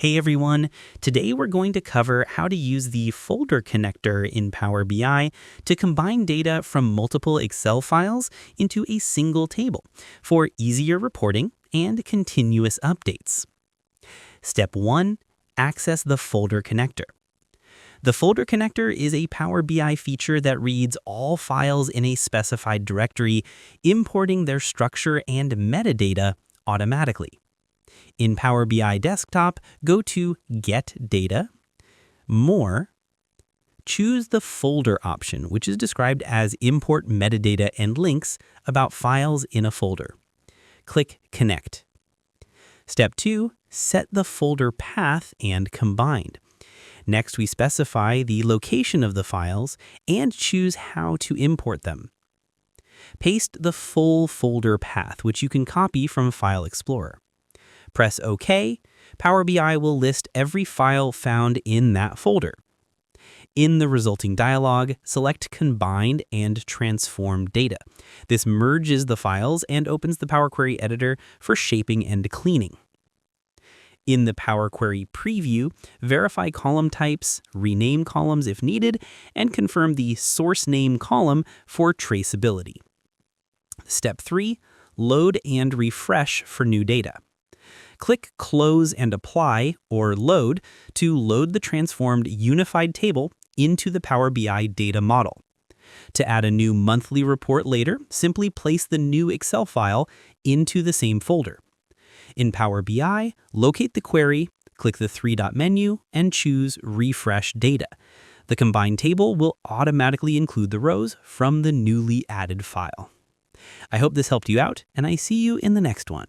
Hey everyone, today we're going to cover how to use the folder connector in Power BI to combine data from multiple Excel files into a single table for easier reporting and continuous updates. Step 1. Access the folder connector. The folder connector is a Power BI feature that reads all files in a specified directory, importing their structure and metadata automatically. In Power BI Desktop, go to Get Data, More, choose the Folder option, which is described as Import Metadata and Links about files in a folder. Click Connect. Step 2. Set the folder path and combined. Next, we specify the location of the files and choose how to import them. Paste the full folder path, which you can copy from File Explorer. Press OK. Power BI will list every file found in that folder. In the resulting dialog, select Combined and Transform Data. This merges the files and opens the Power Query editor for shaping and cleaning. In the Power Query preview, verify column types, rename columns if needed, and confirm the source name column for traceability. Step 3. Load and refresh for new data. Click Close and Apply, or Load, to load the transformed unified table into the Power BI data model. To add a new monthly report later, simply place the new Excel file into the same folder. In Power BI, locate the query, click the three-dot menu, and choose Refresh Data. The combined table will automatically include the rows from the newly added file. I hope this helped you out, and I see you in the next one.